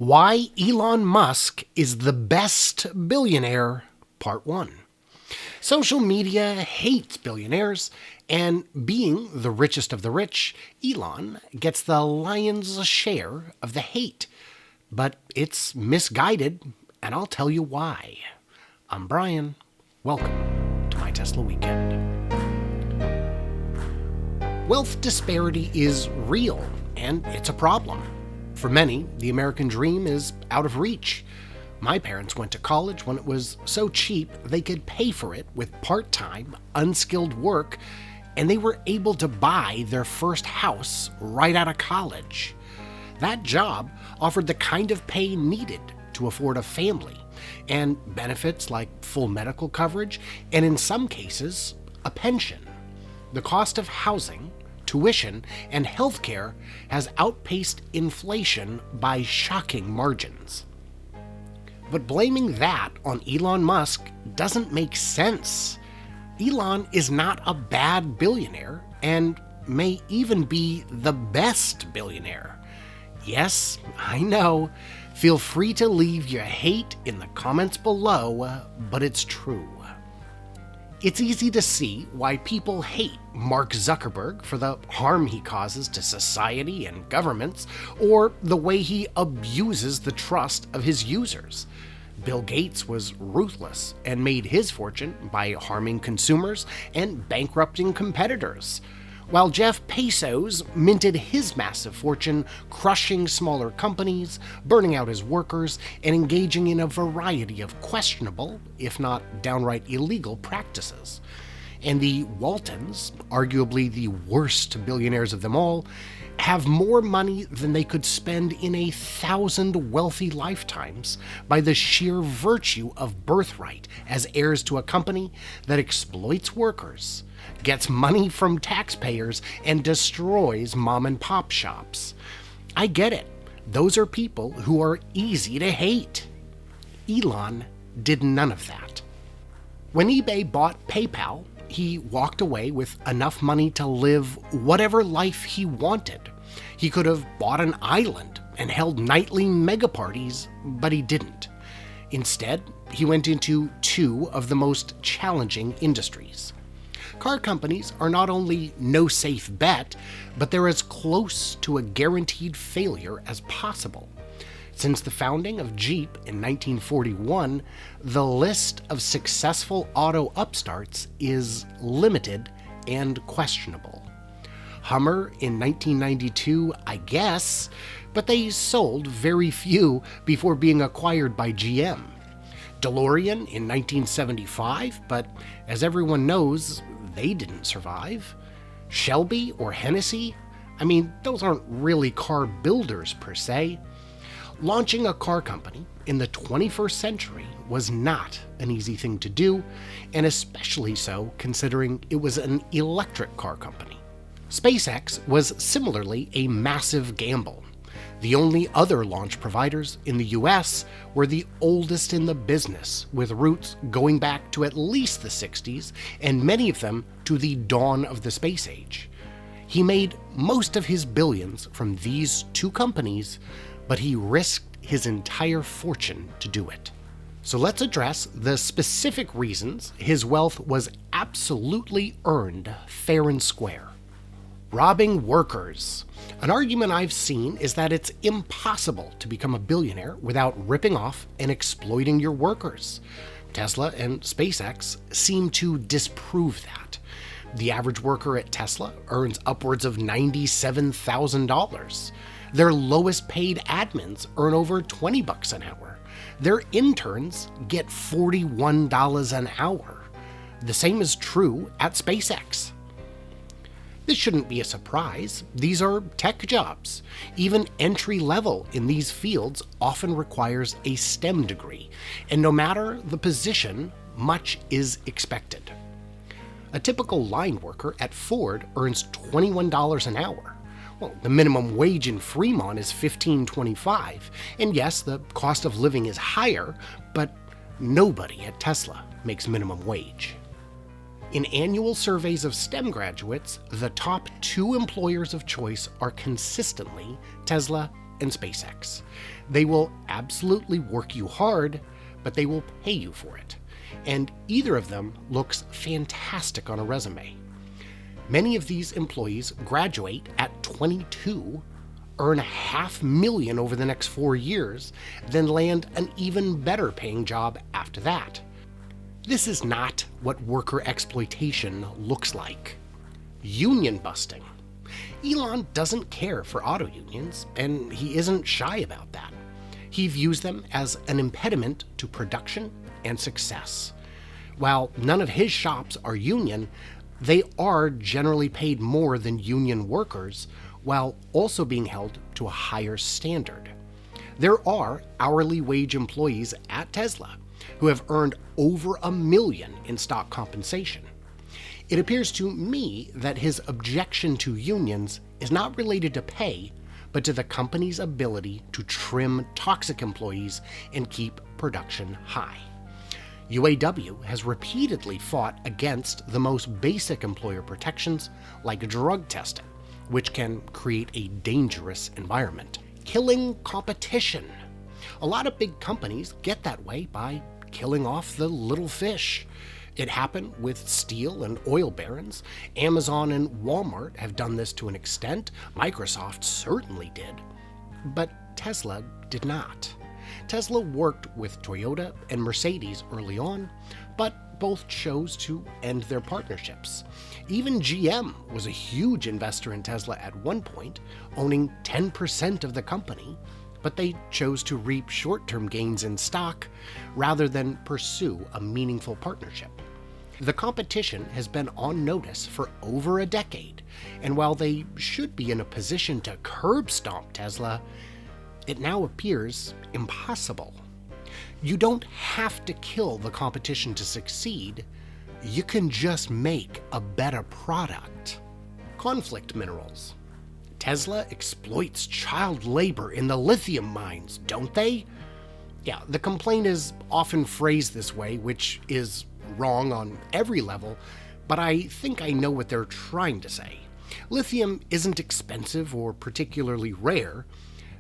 Why Elon Musk is the best billionaire, Part 1. Social media hates billionaires, and being the richest of the rich, Elon gets the lion's share of the hate. But it's misguided, and I'll tell you why. I'm Brian. Welcome to my Tesla Weekend. Wealth disparity is real, and it's a problem. For many, the American dream is out of reach. My parents went to college when it was so cheap they could pay for it with part-time, unskilled work, and they were able to buy their first house right out of college. That job offered the kind of pay needed to afford a family, and benefits like full medical coverage, and in some cases, a pension. The cost of housing, tuition, and healthcare has outpaced inflation by shocking margins. But blaming that on Elon Musk doesn't make sense. Elon is not a bad billionaire and may even be the best billionaire. Yes, I know. Feel free to leave your hate in the comments below, but it's true. It's easy to see why people hate Mark Zuckerberg for the harm he causes to society and governments, or the way he abuses the trust of his users. Bill Gates was ruthless and made his fortune by harming consumers and bankrupting competitors, while Jeffe Pesos minted his massive fortune crushing smaller companies, burning out his workers, and engaging in a variety of questionable, if not downright illegal, practices. And the Waltons, arguably the worst billionaires of them all, have more money than they could spend in 1,000 wealthy lifetimes by the sheer virtue of birthright as heirs to a company that exploits workers, gets money from taxpayers, and destroys mom and pop shops. I get it. Those are people who are easy to hate. Elon did none of that. When eBay bought PayPal, he walked away with enough money to live whatever life he wanted. He could have bought an island and held nightly mega parties, but he didn't. Instead, he went into two of the most challenging industries. Car companies are not only no safe bet, but they're as close to a guaranteed failure as possible. Since the founding of Jeep in 1941, the list of successful auto upstarts is limited and questionable. Hummer in 1992, I guess, but they sold very few before being acquired by GM. DeLorean in 1975, but as everyone knows, they didn't survive. Shelby or Hennessy? I mean, those aren't really car builders per se. Launching a car company in the 21st century was not an easy thing to do, and especially so considering it was an electric car company. SpaceX was similarly a massive gamble. The only other launch providers in the US were the oldest in the business, with roots going back to at least the 60s, and many of them to the dawn of the space age. He made most of his billions from these two companies, but he risked his entire fortune to do it. So let's address the specific reasons his wealth was absolutely earned fair and square. Robbing workers. An argument I've seen is that it's impossible to become a billionaire without ripping off and exploiting your workers. Tesla and SpaceX seem to disprove that. The average worker at Tesla earns upwards of $97,000. Their lowest paid admins earn over $20 an hour. Their interns get $41 an hour. The same is true at SpaceX. This shouldn't be a surprise. These are tech jobs. Even entry level in these fields often requires a STEM degree, and no matter the position, much is expected. A typical line worker at Ford earns $21 an hour. Well, the minimum wage in Fremont is $15.25, and yes, the cost of living is higher, but nobody at Tesla makes minimum wage. In annual surveys of STEM graduates, the top two employers of choice are consistently Tesla and SpaceX. They will absolutely work you hard, but they will pay you for it. And either of them looks fantastic on a resume. Many of these employees graduate at 22, earn $500,000 over the next 4 years, then land an even better paying job after that. This is not what worker exploitation looks like. Union busting. Elon doesn't care for auto unions, and he isn't shy about that. He views them as an impediment to production and success. While none of his shops are union, they are generally paid more than union workers, while also being held to a higher standard. There are hourly wage employees at Tesla who have earned over $1 million in stock compensation. It appears to me that his objection to unions is not related to pay, but to the company's ability to trim toxic employees and keep production high. UAW has repeatedly fought against the most basic employer protections like drug testing, which can create a dangerous environment. Killing competition. A lot of big companies get that way by killing off the little fish. It happened with steel and oil barons. Amazon and Walmart have done this to an extent. Microsoft certainly did. But Tesla did not. Tesla worked with Toyota and Mercedes early on, but both chose to end their partnerships. Even GM was a huge investor in Tesla at one point, owning 10% of the company, but they chose to reap short-term gains in stock rather than pursue a meaningful partnership. The competition has been on notice for over a decade, and while they should be in a position to curb stomp Tesla, it now appears impossible. You don't have to kill the competition to succeed. You can just make a better product. Conflict minerals. Tesla exploits child labor in the lithium mines, don't they? Yeah, the complaint is often phrased this way, which is wrong on every level, but I think I know what they're trying to say. Lithium isn't expensive or particularly rare.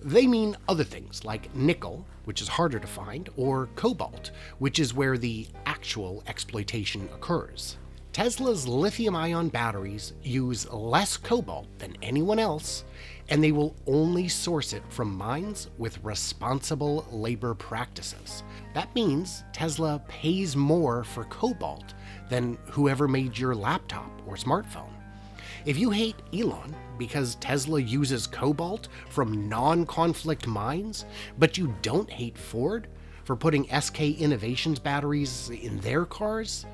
They mean other things like nickel, which is harder to find, or cobalt, which is where the actual exploitation occurs. Tesla's lithium-ion batteries use less cobalt than anyone else, and they will only source it from mines with responsible labor practices. That means Tesla pays more for cobalt than whoever made your laptop or smartphone. If you hate Elon because Tesla uses cobalt from non-conflict mines, but you don't hate Ford for putting SK Innovations batteries in their cars,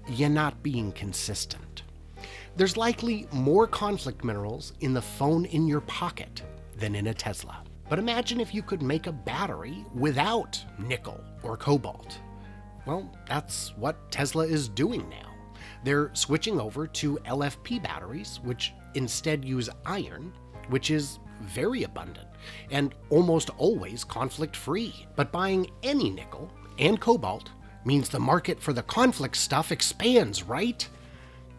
you're not being consistent. There's likely more conflict minerals in the phone in your pocket than in a Tesla. But imagine if you could make a battery without nickel or cobalt. Well, that's what Tesla is doing now. They're switching over to LFP batteries, which instead use iron, which is very abundant and almost always conflict-free. But buying any nickel and cobalt means the market for the conflict stuff expands, right?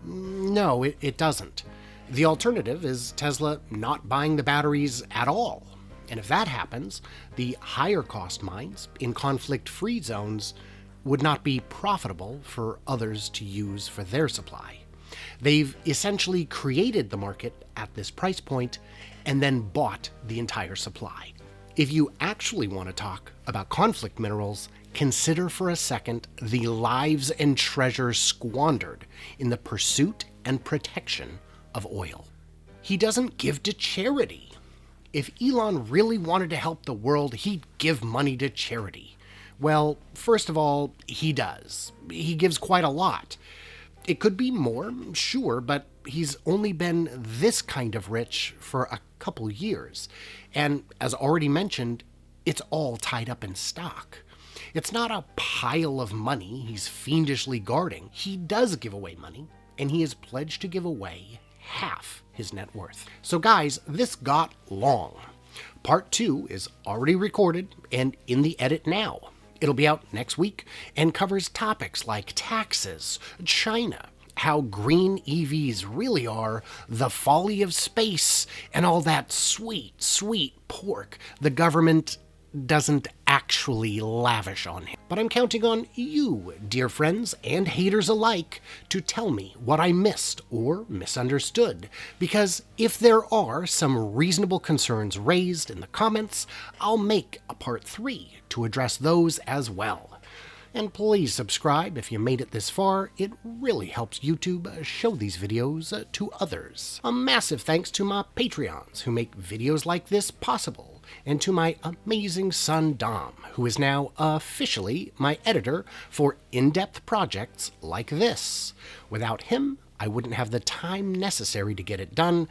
No, it doesn't. The alternative is Tesla not buying the batteries at all. And if that happens, the higher cost mines in conflict-free zones would not be profitable for others to use for their supply. They've essentially created the market at this price point and then bought the entire supply. If you actually want to talk about conflict minerals, consider for a second the lives and treasures squandered in the pursuit and protection of oil. He doesn't give to charity. If Elon really wanted to help the world, he'd give money to charity. Well, first of all, he does. He gives quite a lot. It could be more, sure, but he's only been this kind of rich for a couple years. And as already mentioned, it's all tied up in stock. It's not a pile of money he's fiendishly guarding. He does give away money, and he has pledged to give away half his net worth. So guys, this got long. Part 2 is already recorded and in the edit now. It'll be out next week and covers topics like taxes, China, how green EVs really are the folly of space and all that sweet, sweet pork the government doesn't actually lavish on him. But I'm counting on you, dear friends and haters alike, to tell me what I missed or misunderstood, because if there are some reasonable concerns raised in the comments, I'll make a part 3 to address those as well. And please subscribe if you made it this far. It really helps YouTube show these videos to others. A massive thanks to my Patreons who make videos like this possible, and to my amazing son Dom, who is now officially my editor for in-depth projects like this. Without him, I wouldn't have the time necessary to get it done,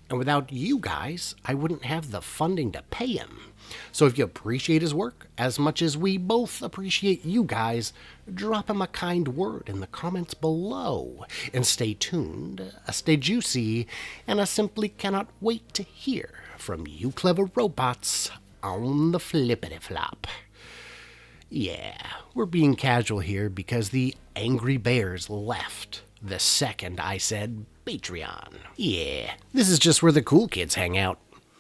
and without you guys, I wouldn't have the funding to pay him. So if you appreciate his work as much as we both appreciate you guys, drop him a kind word in the comments below. And stay tuned, stay juicy, and I simply cannot wait to hear from you clever robots on the flippity flop. Yeah, we're being casual here because the angry bears left the second I said Patreon. Yeah, this is just where the cool kids hang out.